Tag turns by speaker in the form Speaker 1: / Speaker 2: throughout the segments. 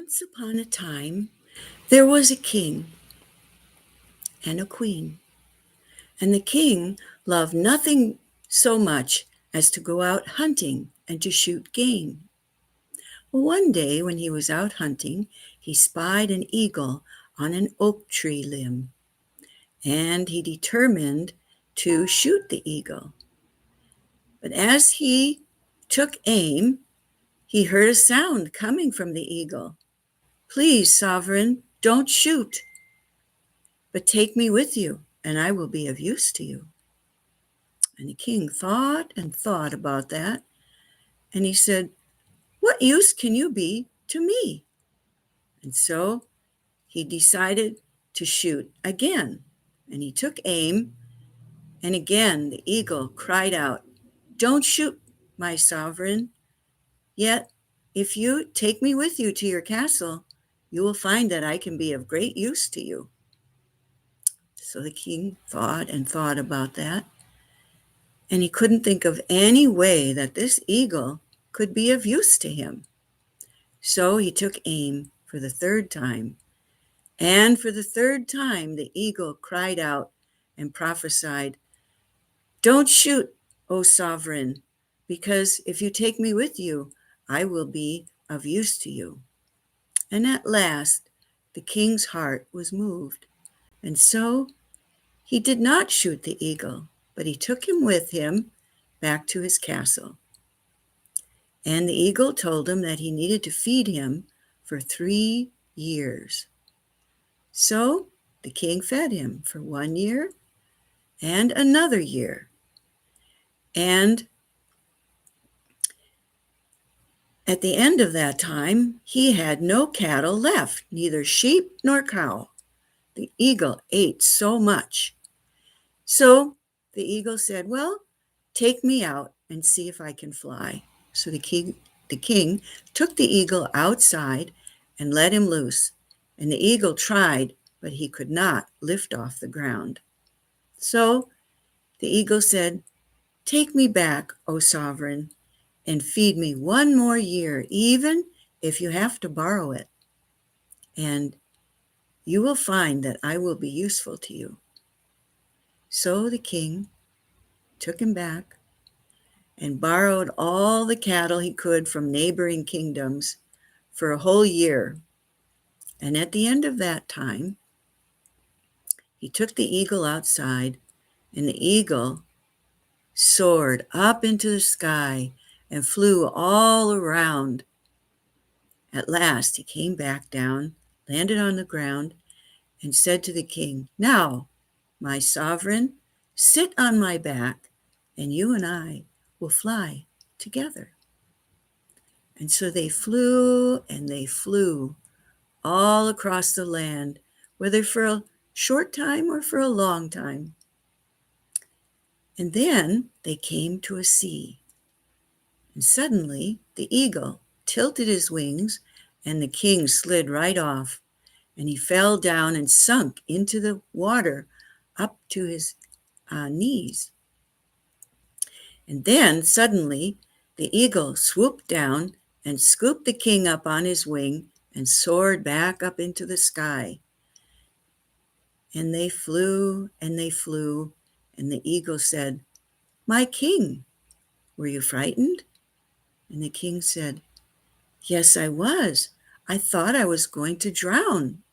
Speaker 1: Once upon a time, there was a king and a queen, and the king loved nothing so much as to go out hunting and to shoot game. Well, one day when he was out hunting, he spied an eagle on an oak tree limb, and he determined to shoot the eagle. But as he took aim, he heard a sound coming from the eagle. "Please, sovereign, don't shoot, but take me with you, and I will be of use to you." And the king thought and thought about that, and he said, "What use can you be to me?" And so he decided to shoot again, and he took aim, and again the eagle cried out, "Don't shoot, my sovereign, yet if you take me with you to your castle, you will find that I can be of great use to you." So the king thought and thought about that, and he couldn't think of any way that this eagle could be of use to him. So he took aim for the third time, and for the third time the eagle cried out and prophesied, "Don't shoot, O sovereign, because if you take me with you, I will be of use to you." And at last the king's heart was moved, and so he did not shoot the eagle, but he took him with him back to his castle. And the eagle told him that he needed to feed him for 3 years. So the king fed him for 1 year and another year. And at the end of that time, he had no cattle left, neither sheep nor cow. The eagle ate so much. So the eagle said, "Well, take me out and see if I can fly." So the king took the eagle outside and let him loose. And the eagle tried, but he could not lift off the ground. So the eagle said, "Take me back, O sovereign, and feed me 1 more year, even if you have to borrow it. And you will find that I will be useful to you." So the king took him back and borrowed all the cattle he could from neighboring kingdoms for a whole year. And at the end of that time, he took the eagle outside, and the eagle soared up into the sky and flew all around. At last, he came back down, landed on the ground, and said to the king, "Now, my sovereign, sit on my back, and you and I will fly together." And so they flew and they flew all across the land, whether for a short time or for a long time. And then they came to a sea. And suddenly the eagle tilted his wings, and the king slid right off, and he fell down and sunk into the water up to his knees. And then suddenly the eagle swooped down and scooped the king up on his wing and soared back up into the sky. And they flew and they flew, and the eagle said, "My king, were you frightened?" And the king said, "Yes, I was. I thought I was going to drown."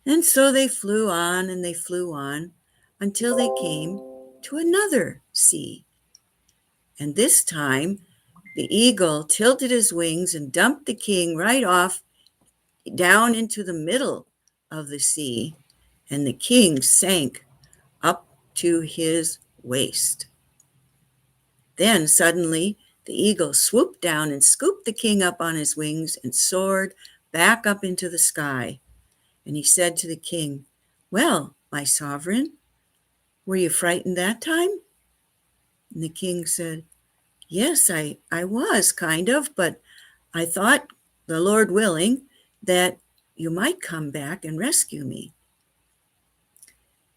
Speaker 1: And so they flew on and they flew on until they came to another sea. And this time, the eagle tilted his wings and dumped the king right off down into the middle of the sea, and the king sank up to his waist. Then suddenly, the eagle swooped down and scooped the king up on his wings and soared back up into the sky. And he said to the king, "Well, my sovereign, were you frightened that time?" And the king said, "Yes, I was kind of, but I thought, the Lord willing, that you might come back and rescue me."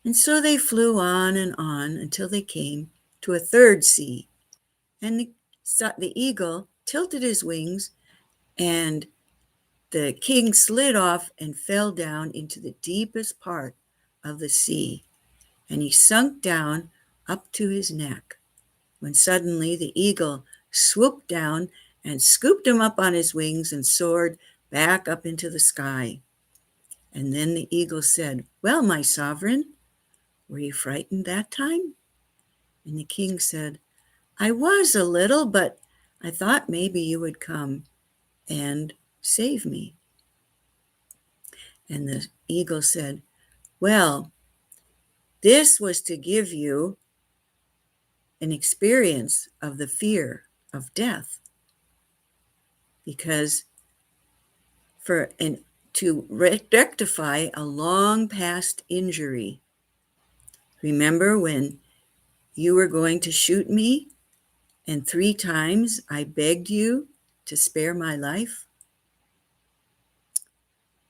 Speaker 1: And so they flew on and on until they came to a third sea. And the eagle tilted his wings and the king slid off and fell down into the deepest part of the sea, and he sunk down up to his neck, when suddenly the eagle swooped down and scooped him up on his wings and soared back up into the sky. And then the eagle said, "Well, my sovereign, were you frightened that time?" And the king said, "I was a little, but I thought maybe you would come and save me." And the eagle said, "Well, this was to give you an experience of the fear of death, because to rectify a long past injury. Remember when you were going to shoot me and 3 times I begged you to spare my life?"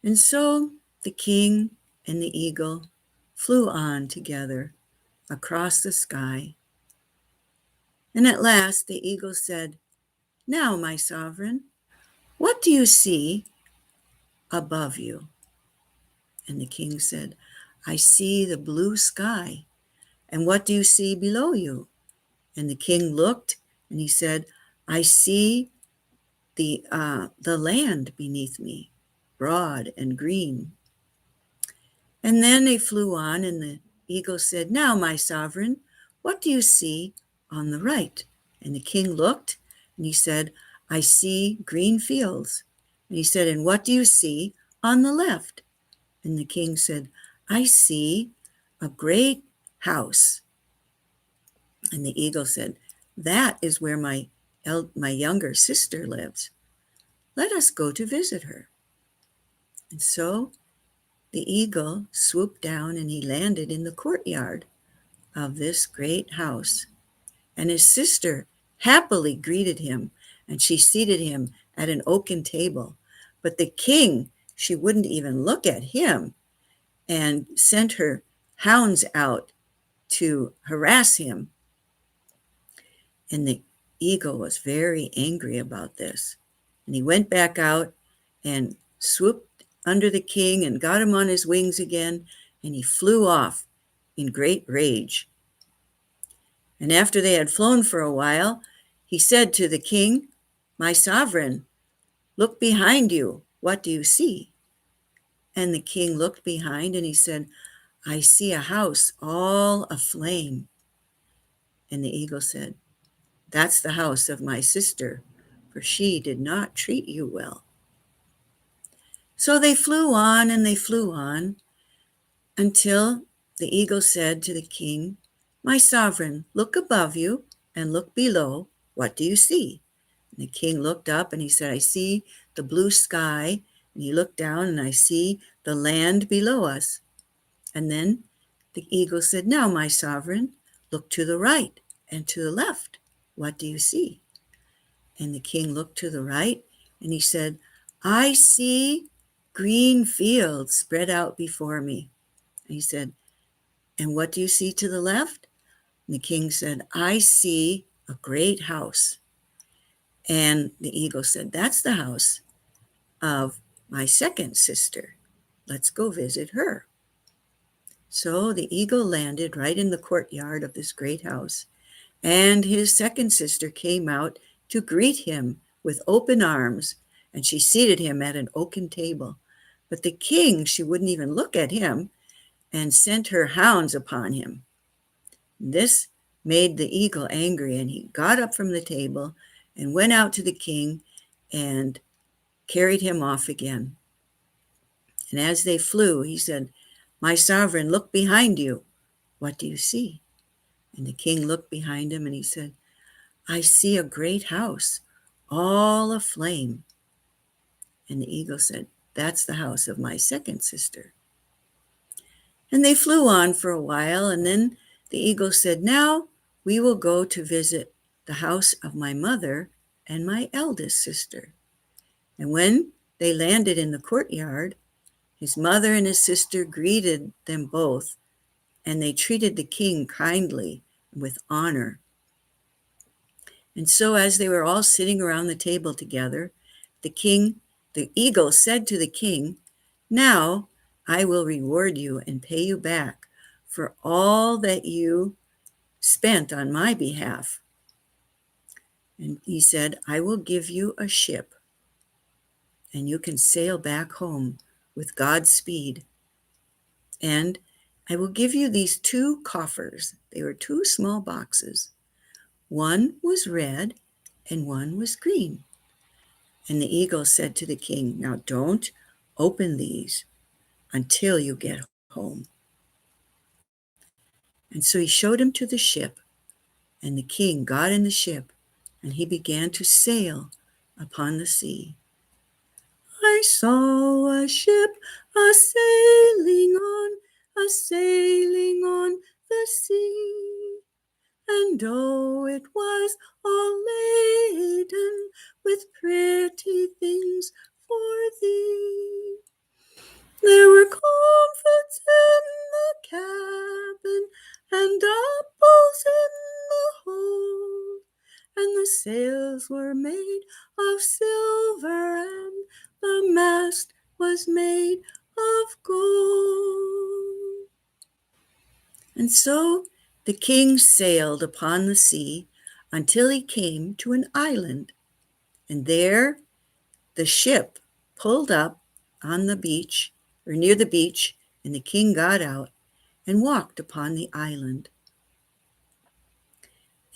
Speaker 1: And so the king and the eagle flew on together across the sky. And at last the eagle said, "Now, my sovereign, what do you see above you?" And the king said, "I see the blue sky. And what do you see below you?" And the king looked and he said, "I see the land beneath me, broad and green." And then they flew on, and the eagle said, "Now, my sovereign, what do you see on the right?" And the king looked and he said, "I see green fields." And he said, "And what do you see on the left?" And the king said, "I see a great house." And the eagle said, "That is where my younger sister lives. Let us go to visit her." And so the eagle swooped down and he landed in the courtyard of this great house. And his sister happily greeted him, and she seated him at an oaken table. But the king, she wouldn't even look at him and sent her hounds out to harass him. And the eagle was very angry about this. And he went back out and swooped under the king and got him on his wings again, and he flew off in great rage. And after they had flown for a while, he said to the king, "My sovereign, look behind you. What do you see?" And the king looked behind and he said, "I see a house all aflame." And the eagle said, "That's the house of my sister, for she did not treat you well." So they flew on and they flew on until the eagle said to the king, "My sovereign, look above you and look below. What do you see?" And the king looked up and he said, "I see the blue sky." And he looked down and I see the land below us. And then the eagle said, "Now, my sovereign, look to the right and to the left. What do you see?" And the king looked to the right and he said, "I see green fields spread out before me." And he said, "And what do you see to the left?" And the king said, "I see a great house." And the eagle said, "That's the house of my second sister. Let's go visit her." So the eagle landed right in the courtyard of this great house, and his second sister came out to greet him with open arms, and she seated him at an oaken table. But the king, she wouldn't even look at him and sent her hounds upon him. This made the eagle angry, and he got up from the table and went out to the king and carried him off again. And as they flew, he said, "My sovereign, look behind you. What do you see?" And the king looked behind him and he said, "I see a great house, all aflame." And the eagle said, "That's the house of my second sister." And they flew on for a while, and then the eagle said, "Now we will go to visit the house of my mother and my eldest sister." And when they landed in the courtyard, his mother and his sister greeted them both, and they treated the king kindly with honor. And so as they were all sitting around the table together, the king The eagle said to the king, "Now I will reward you and pay you back for all that you spent on my behalf." And he said, "I will give you a ship, and you can sail back home with God's speed. And I will give you these two coffers." They were two small boxes. One was red and one was green. And the eagle said to the king, "Now don't open these until you get home." And so he showed him to the ship, and the king got in the ship, and he began to sail upon the sea. "I saw a ship a sailing on the sea. And oh, it was all laden with pretty things for thee. There were comforts in the cabin and apples in the hold, and the sails were made of silver, and the mast was made of gold." And so the king sailed upon the sea until he came to an island, and there the ship pulled up on the beach, or near the beach, and the king got out and walked upon the island.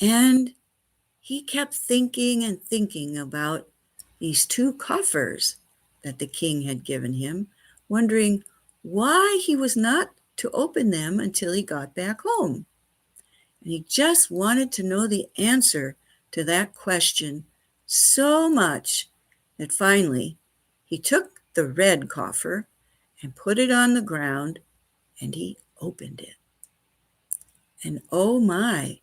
Speaker 1: And he kept thinking and thinking about these two coffers that the king had given him, wondering why he was not to open them until he got back home. And he just wanted to know the answer to that question so much that finally he took the red coffer and put it on the ground, and he opened it. And oh my,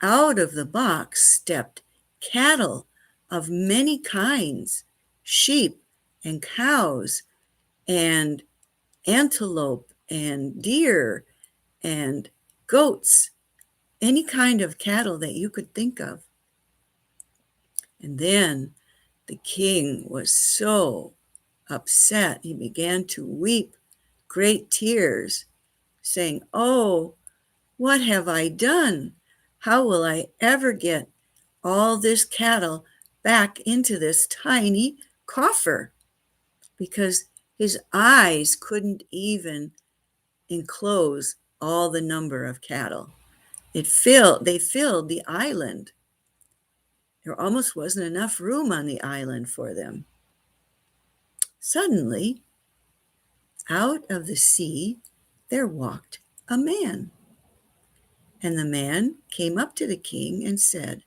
Speaker 1: out of the box stepped cattle of many kinds, sheep and cows and antelope and deer and goats, any kind of cattle that you could think of. And then the king was so upset, he began to weep great tears, saying, "Oh, what have I done? How will I ever get all this cattle back into this tiny coffer?" Because his eyes couldn't even enclose all the number of cattle. They filled the island. There almost wasn't enough room on the island for them. Suddenly, out of the sea, there walked a man. And the man came up to the king and said,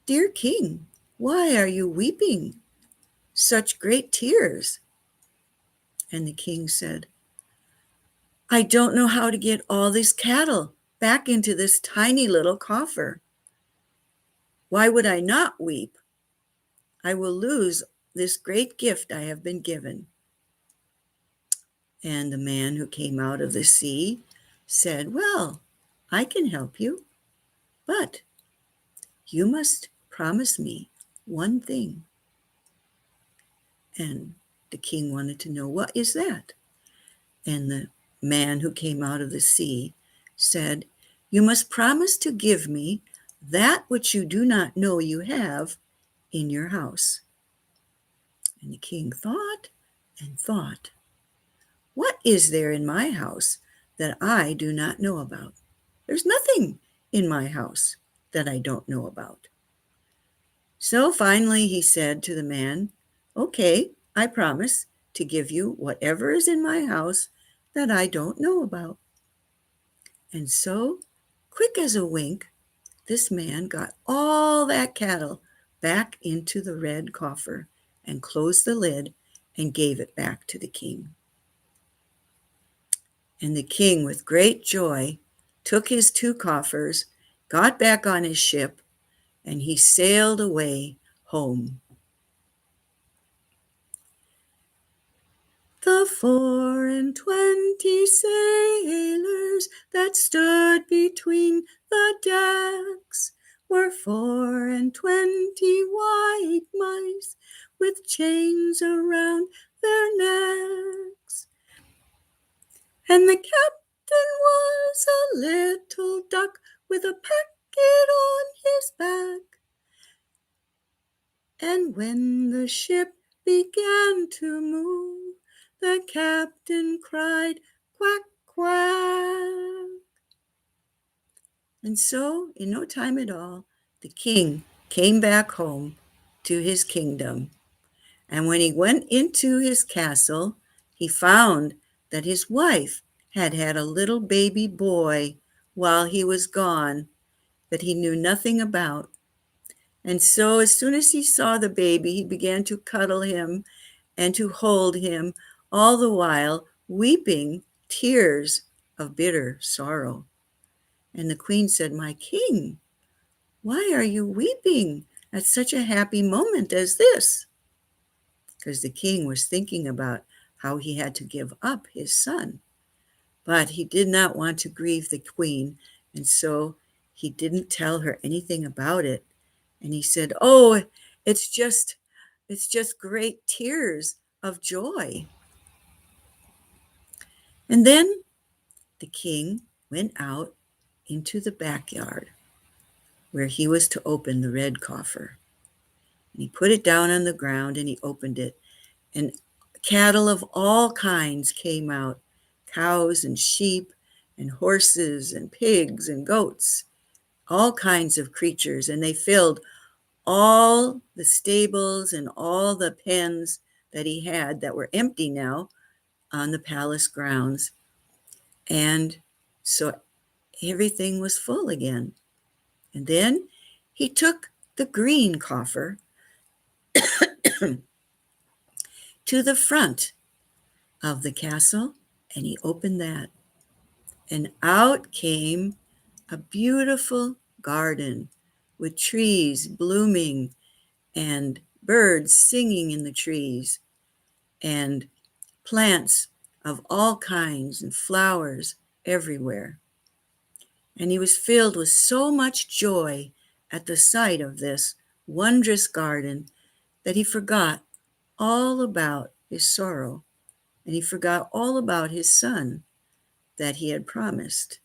Speaker 1: "Dear king, why are you weeping such great tears?" And the king said, "I don't know how to get all these cattle back into this tiny little coffer. Why would I not weep? I will lose this great gift I have been given." And the man who came out of the sea said, "Well, I can help you, but you must promise me one thing." And the king wanted to know, "What is that?" And the man who came out of the sea said, "You must promise to give me that which you do not know you have in your house." And the king thought and thought, "What is there in my house that I do not know about? There's nothing in my house that I don't know about." So finally he said to the man, "Okay, I promise to give you whatever is in my house that I don't know about." And so, quick as a wink, this man got all that cattle back into the red coffer and closed the lid and gave it back to the king. And the king, with great joy, took his two coffers, got back on his ship, and he sailed away home. The 24 sailors that stood between the decks were 24 white mice with chains around their necks. And the captain was a little duck with a packet on his back. And when the ship began to move, the captain cried, "Quack, quack." And so, in no time at all, the king came back home to his kingdom. And when he went into his castle, he found that his wife had had a little baby boy while he was gone that he knew nothing about. And so as soon as he saw the baby, he began to cuddle him and to hold him, all the while weeping tears of bitter sorrow. And the queen said, "My king, why are you weeping at such a happy moment as this?" Because the king was thinking about how he had to give up his son. But he did not want to grieve the queen, and so he didn't tell her anything about it. And he said, "Oh, it's just great tears of joy." And then the king went out into the backyard where he was to open the red coffer. And he put it down on the ground and he opened it. And cattle of all kinds came out, cows and sheep and horses and pigs and goats, all kinds of creatures. And they filled all the stables and all the pens that he had that were empty now on the palace grounds. And so everything was full again. And then he took the green coffer to the front of the castle and he opened that. And out came a beautiful garden with trees blooming and birds singing in the trees and plants of all kinds and flowers everywhere. And he was filled with so much joy at the sight of this wondrous garden that he forgot all about his sorrow and he forgot all about his son that he had promised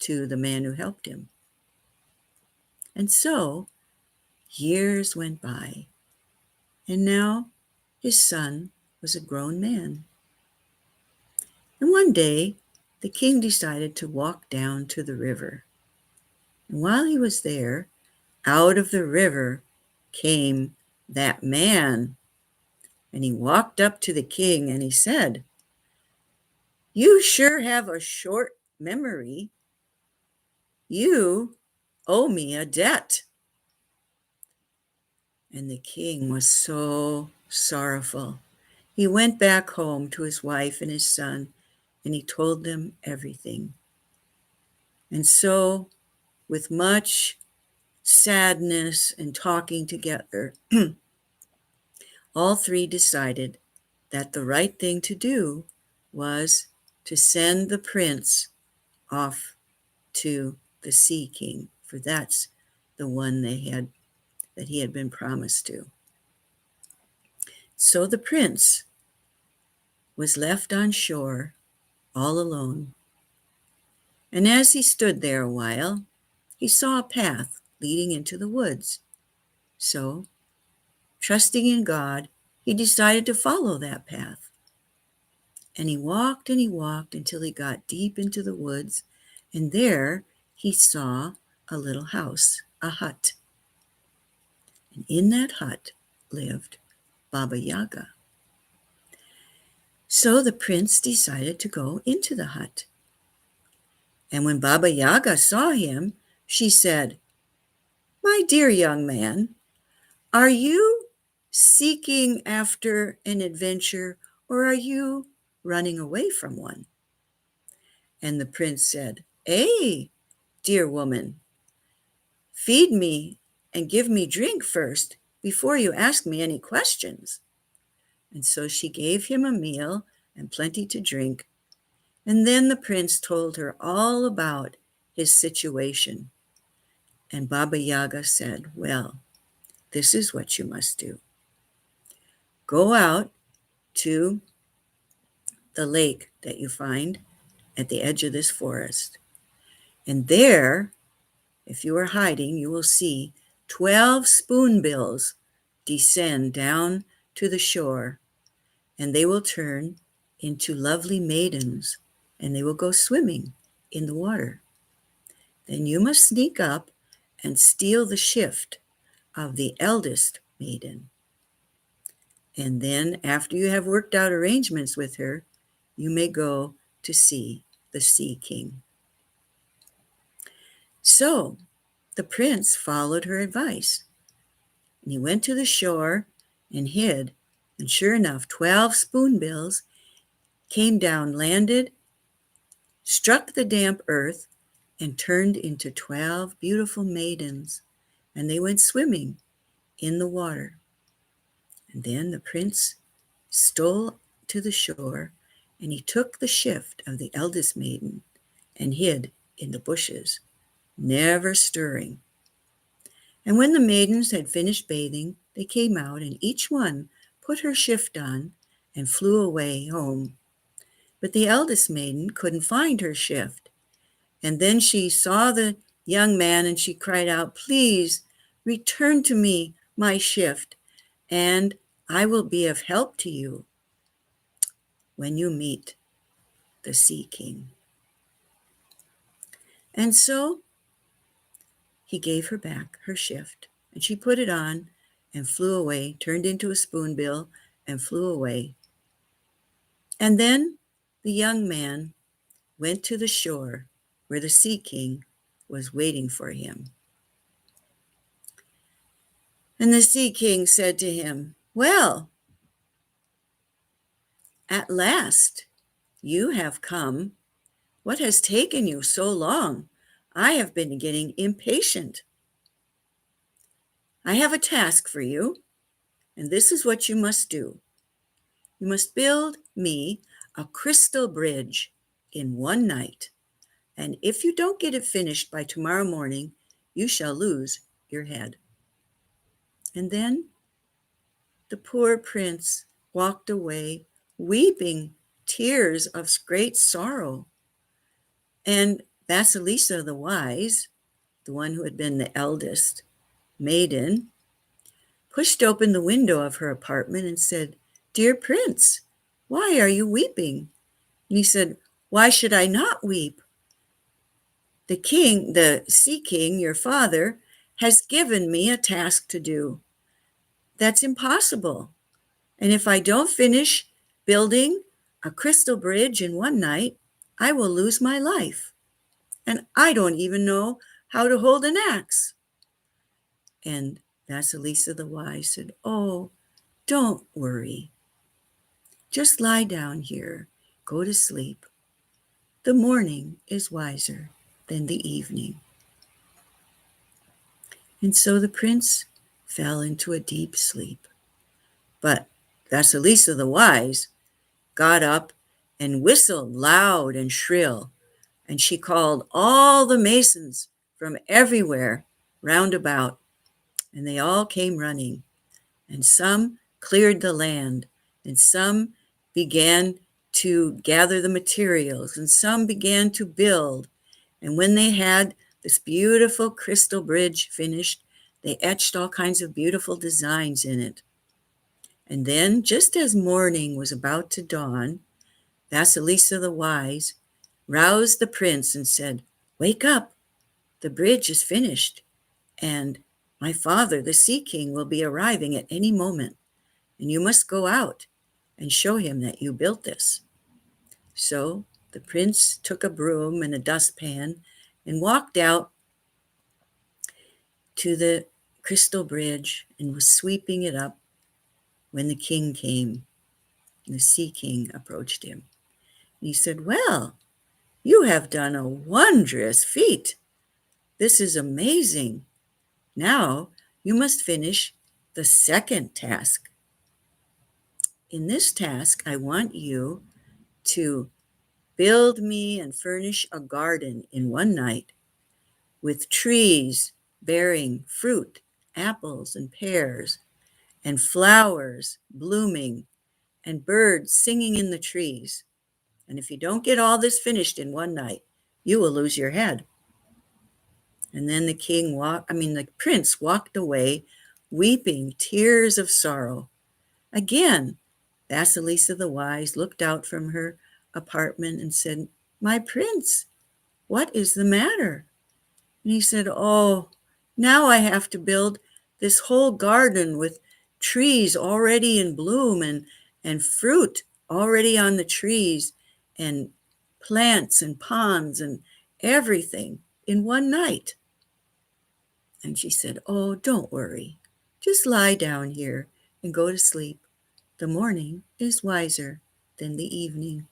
Speaker 1: to the man who helped him. And so years went by, and now his son was a grown man. And one day, the king decided to walk down to the river. And while he was there, out of the river came that man. And he walked up to the king and he said, "You sure have a short memory. You owe me a debt." And the king was so sorrowful. He went back home to his wife and his son, and he told them everything. And so, with much sadness and talking together, all three decided that the right thing to do was to send the prince off to the Sea King, for that's the one that he had been promised to. So the prince was left on shore all alone. And as he stood there a while, he saw a path leading into the woods. So, trusting in God, he decided to follow that path. And he walked until he got deep into the woods, and there he saw a little house, a hut. And in that hut lived Baba Yaga. So the prince decided to go into the hut. And when Baba Yaga saw him, she said, "My dear young man, are you seeking after an adventure or are you running away from one?" And the prince said, dear woman, feed me and give me drink first before you ask me any questions." And so she gave him a meal and plenty to drink. And then the prince told her all about his situation. And Baba Yaga said, "Well, this is what you must do. Go out to the lake that you find at the edge of this forest. And there, if you are hiding, you will see 12 spoonbills descend down to the shore, and they will turn into lovely maidens, and they will go swimming in the water. Then you must sneak up and steal the shift of the eldest maiden. And then, after you have worked out arrangements with her, you may go to see the Sea King. So the prince followed her advice, and he went to the shore and hid. And sure enough, 12 spoonbills came down, landed, struck the damp earth, and turned into 12 beautiful maidens. And they went swimming in the water. And then the prince stole to the shore, and he took the shift of the eldest maiden and hid in the bushes, never stirring. And when the maidens had finished bathing, they came out, and each one put her shift on and flew away home. But the eldest maiden couldn't find her shift. And then she saw the young man, and she cried out, "Please return to me my shift, and I will be of help to you when you meet the Sea King." And so he gave her back her shift, and she put it on and flew away, turned into a spoonbill and flew away. And then the young man went to the shore where the Sea King was waiting for him. And the Sea King said to him, "Well, at last you have come. What has taken you so long? I have been getting impatient. I have a task for you, and this is what you must do. You must build me a crystal bridge in one night, and if you don't get it finished by tomorrow morning, you shall lose your head." And then the poor prince walked away, weeping tears of great sorrow. And Vasilisa the Wise, the one who had been the eldest maiden, pushed open the window of her apartment and said, "Dear prince, why are you weeping?" And he said, "Why should I not weep? The Sea King, your father, has given me a task to do that's impossible. And if I don't finish building a crystal bridge in one night, I will lose my life. And I don't even know how to hold an axe." And Vasilisa the Wise said, "Oh, don't worry. Just lie down here, go to sleep. The morning is wiser than the evening." And so the prince fell into a deep sleep. But Vasilisa the Wise got up and whistled loud and shrill, and she called all the masons from everywhere round about, and they all came running. And some cleared the land, and some began to gather the materials, and some began to build. And when they had this beautiful crystal bridge finished, they etched all kinds of beautiful designs in it. And then, just as morning was about to dawn, Vasilisa the Wise roused the prince and said, "Wake up, the bridge is finished, and my father, the Sea King, will be arriving at any moment, and you must go out and show him that you built this." So the prince took a broom and a dustpan and walked out to the crystal bridge and was sweeping it up when the king came. The Sea King approached him. And he said, "Well, you have done a wondrous feat. This is amazing. Now you must finish the second task. In this task, I want you to build me and furnish a garden in one night with trees bearing fruit, apples and pears, and flowers blooming and birds singing in the trees. And if you don't get all this finished in one night, you will lose your head. And then the prince walked away, weeping tears of sorrow. Again, Vasilisa the Wise looked out from her apartment and said, "My prince, what is the matter?" And he said, "Oh, now I have to build this whole garden with trees already in bloom and fruit already on the trees and plants and ponds and everything in one night." And she said, "Oh, don't worry. Just lie down here and go to sleep. The morning is wiser than the evening."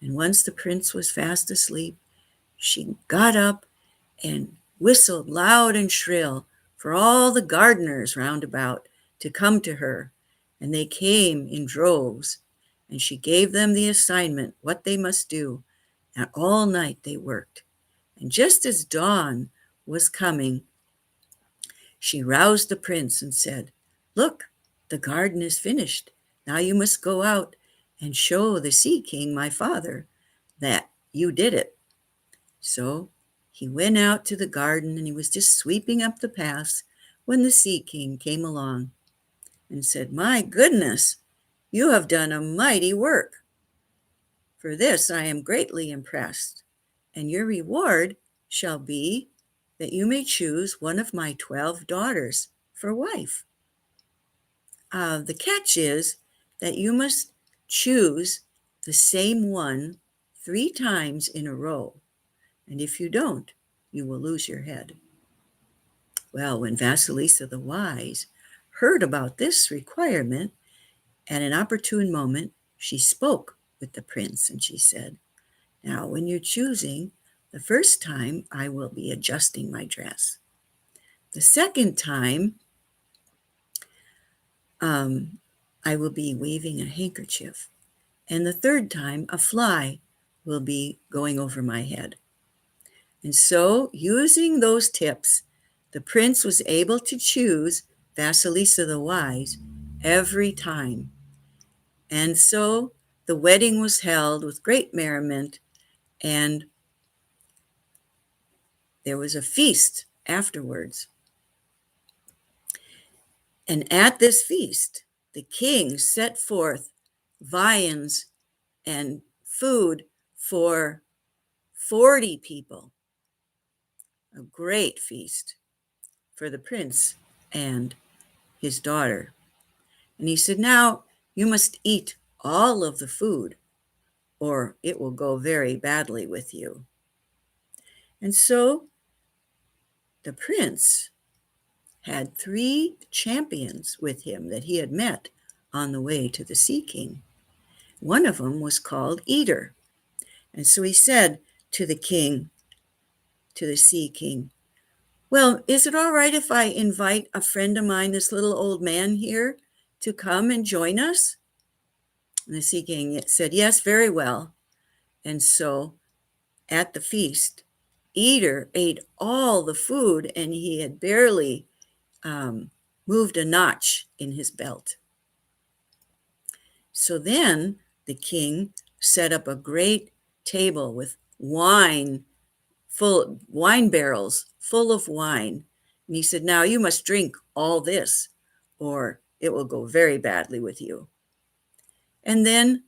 Speaker 1: And once the prince was fast asleep, she got up and whistled loud and shrill for all the gardeners round about to come to her. And they came in droves, and she gave them the assignment, what they must do. And all night they worked. And just as dawn was coming, she roused the prince and said, "Look, the garden is finished. Now you must go out and show the Sea King, my father, that you did it." So he went out to the garden, and he was just sweeping up the paths when the Sea King came along and said, "My goodness, you have done a mighty work. For this I am greatly impressed, and your reward shall be that you may choose one of my 12 daughters for wife. The catch is that you must choose the same one 3 times in a row, and if you don't, you will lose your head." Well, when Vasilisa the Wise heard about this requirement, at an opportune moment, she spoke with the prince, and she said, "Now, when you're choosing, the first time I will be adjusting my dress. The second time, I will be waving a handkerchief. And the third time, a fly will be going over my head." And so, using those tips, the prince was able to choose Vasilisa the Wise every time. And so, the wedding was held with great merriment, and there was a feast afterwards. And at this feast, the king set forth viands and food for 40 people, a great feast for the prince and his daughter. And he said, "Now you must eat all of the food, or it will go very badly with you." And so the prince had 3 champions with him that he had met on the way to the Sea King. One of them was called Eater. And so he said to the king, to the Sea King, "Well, is it all right if I invite a friend of mine, this little old man here, to come and join us?" And the Sea King said, "Yes, very well." And so at the feast, Eater ate all the food, and he had barely moved a notch in his belt. So then the king set up a great table with wine barrels full of wine. And he said, "Now you must drink all this, or it will go very badly with you." And then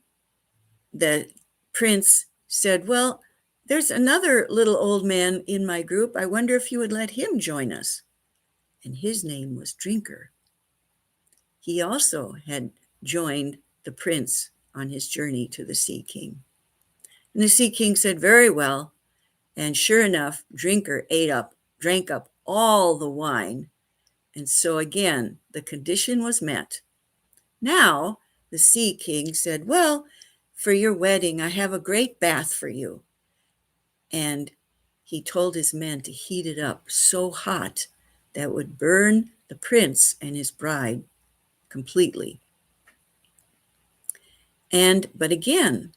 Speaker 1: the prince said, "Well, there's another little old man in my group. I wonder if you would let him join us." And his name was Drinker. He also had joined the prince on his journey to the Sea King. And the Sea King said, "Very well." And sure enough, Drinker drank up all the wine. And so again, the condition was met. Now, the Sea King said, "Well, for your wedding, I have a great bath for you." And he told his men to heat it up so hot that would burn the prince and his bride completely. But again,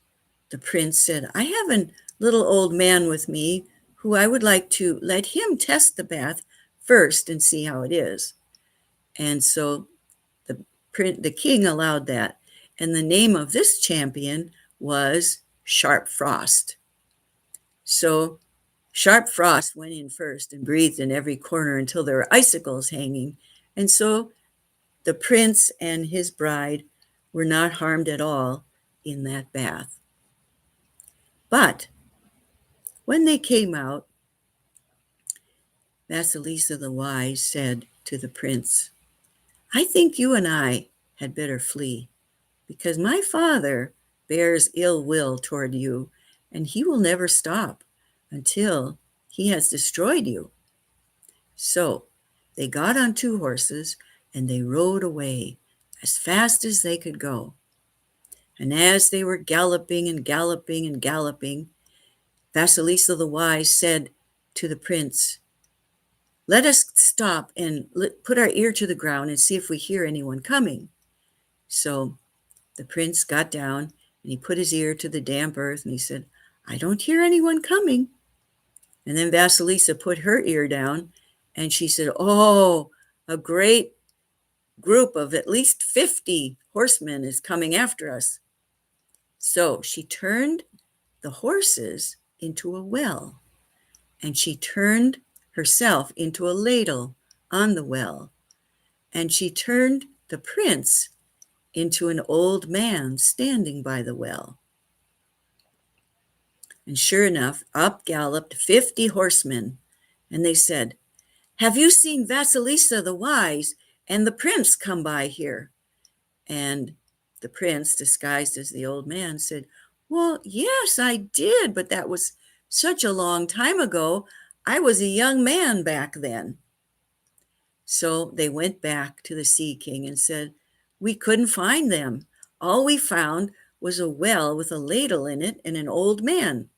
Speaker 1: the prince said, "I have a little old man with me who I would like to let him test the bath first and see how it is." And so the king allowed that. And the name of this champion was Sharp Frost. So Sharp Frost went in first and breathed in every corner until there were icicles hanging. And so the prince and his bride were not harmed at all in that bath. But when they came out, Vasilisa the Wise said to the prince, I think you and I had better flee, because my father bears ill will toward you, and he will never stop until he has destroyed you. So they got on 2 horses, and they rode away as fast as they could go. And as they were galloping and galloping and galloping, Vasilisa the Wise said to the prince, let us stop and put our ear to the ground and see if we hear anyone coming. So the prince got down and he put his ear to the damp earth and he said, I don't hear anyone coming. And then Vasilisa put her ear down and she said, oh, a great group of at least 50 horsemen is coming after us. So she turned the horses into a well, and she turned herself into a ladle on the well, and she turned the prince into an old man standing by the well. And sure enough, up galloped 50 horsemen, and they said, have you seen Vasilisa the Wise and the prince come by here? And the prince, disguised as the old man, said, well, yes, I did, but that was such a long time ago. I was a young man back then. So they went back to the Sea King and said, we couldn't find them. All we found was a well with a ladle in it and an old man.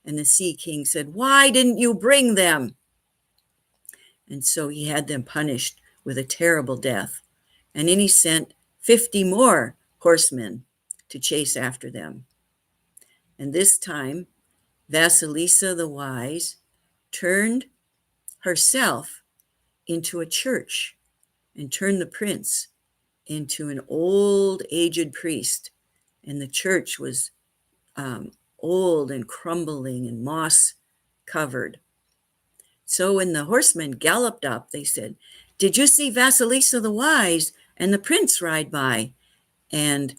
Speaker 1: And the Sea King said, why didn't you bring them? And so he had them punished with a terrible death. And then he sent 50 more horsemen to chase after them. And this time, Vasilisa the Wise turned herself into a church and turned the prince into an old, aged priest. And the church was old and crumbling and moss covered. So when the horsemen galloped up, they said, did you see Vasilisa the Wise and the prince ride by? And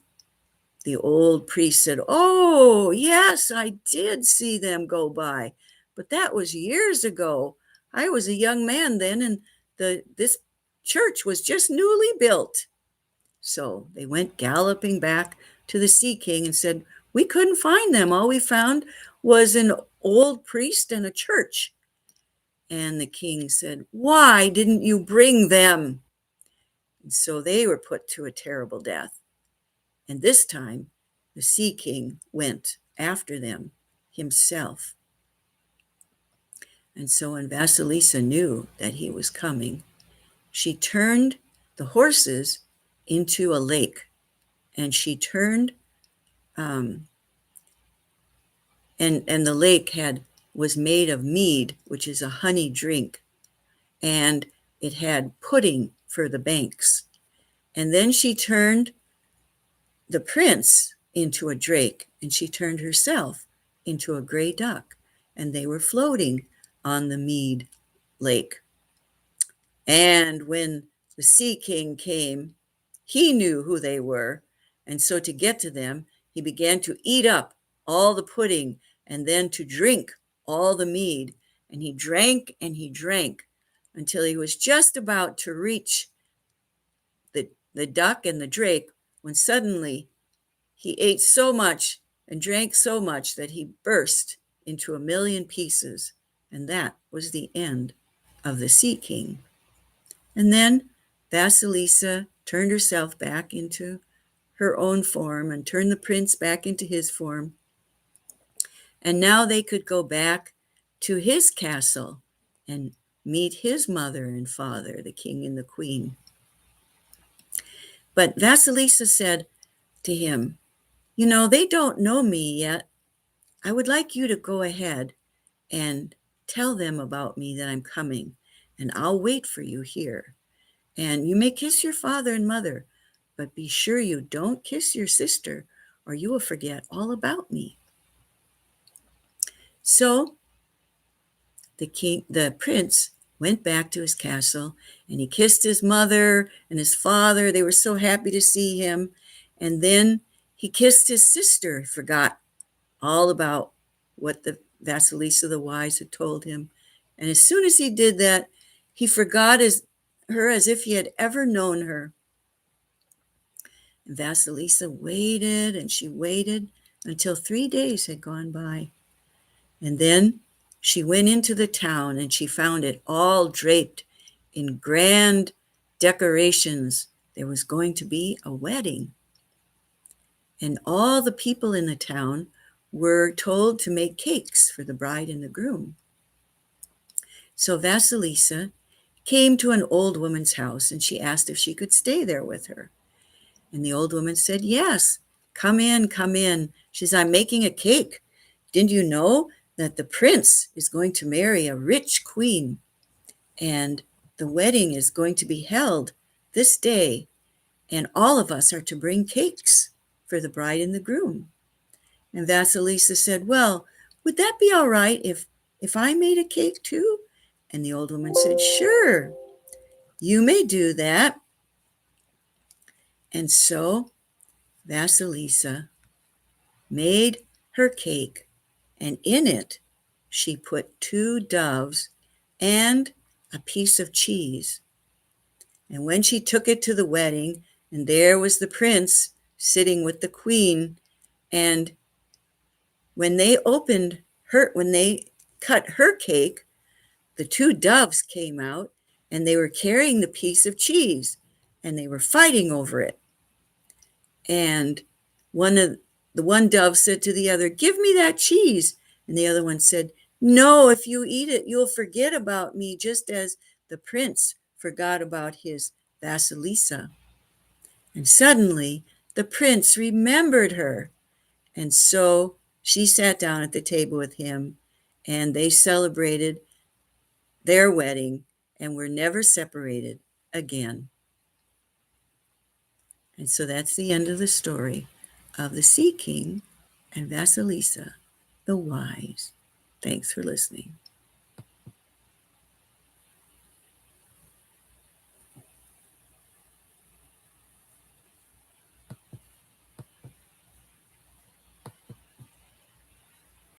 Speaker 1: the old priest said, oh, yes, I did see them go by, but that was years ago. I was a young man then, and this church was just newly built. So they went galloping back to the Sea King and said, we couldn't find them. All we found was an old priest and a church. And the king said, why didn't you bring them? And so they were put to a terrible death. And this time, the Sea King went after them himself. And so when Vasilisa knew that he was coming, she turned the horses into a lake. And she turned, and the lake was made of mead, which is a honey drink. And it had pudding for the banks. And then she turned the prince into a drake, and she turned herself into a gray duck, and they were floating on the mead lake. And when the Sea King came, he knew who they were, and so to get to them, he began to eat up all the pudding and then to drink all the mead, and he drank until he was just about to reach the duck and the drake, when suddenly he ate so much and drank so much that he burst into 1,000,000 pieces, and that was the end of the Sea King. And then Vasilisa turned herself back into her own form and turned the prince back into his form. And now they could go back to his castle and meet his mother and father, the king and the queen. But Vasilisa said to him, you know, they don't know me yet. I would like you to go ahead and tell them about me, that I'm coming, and I'll wait for you here. And you may kiss your father and mother, but be sure you don't kiss your sister, or you will forget all about me." So the prince went back to his castle, and he kissed his mother and his father. They were so happy to see him. And then he kissed his sister, forgot all about what the Vasilisa the Wise had told him. And as soon as he did that, he forgot her as if he had ever known her. And Vasilisa waited and she waited until 3 days had gone by. And then she went into the town and she found it all draped in grand decorations. There was going to be a wedding. And all the people in the town were told to make cakes for the bride and the groom. So Vasilisa came to an old woman's house and she asked if she could stay there with her. And the old woman said, "Yes, come in, come in." She said, "I'm making a cake. Didn't you know that the prince is going to marry a rich queen? And the wedding is going to be held this day. And all of us are to bring cakes for the bride and the groom." And Vasilisa said, "Well, would that be all right if I made a cake too?" And the old woman said, "Sure, you may do that." And so Vasilisa made her cake, and in it she put 2 doves and a piece of cheese. And when she took it to the wedding, and there was the prince sitting with the queen, and when they cut her cake, the 2 doves came out, and they were carrying the piece of cheese, and they were fighting over it. And the one dove said to the other, "Give me that cheese." And the other one said, "No, if you eat it, you'll forget about me, just as the prince forgot about his Vasilisa." And suddenly the prince remembered her. And so she sat down at the table with him, and they celebrated their wedding and were never separated again. And so that's the end of the story of the Sea King and Vasilisa the Wise. Thanks for listening.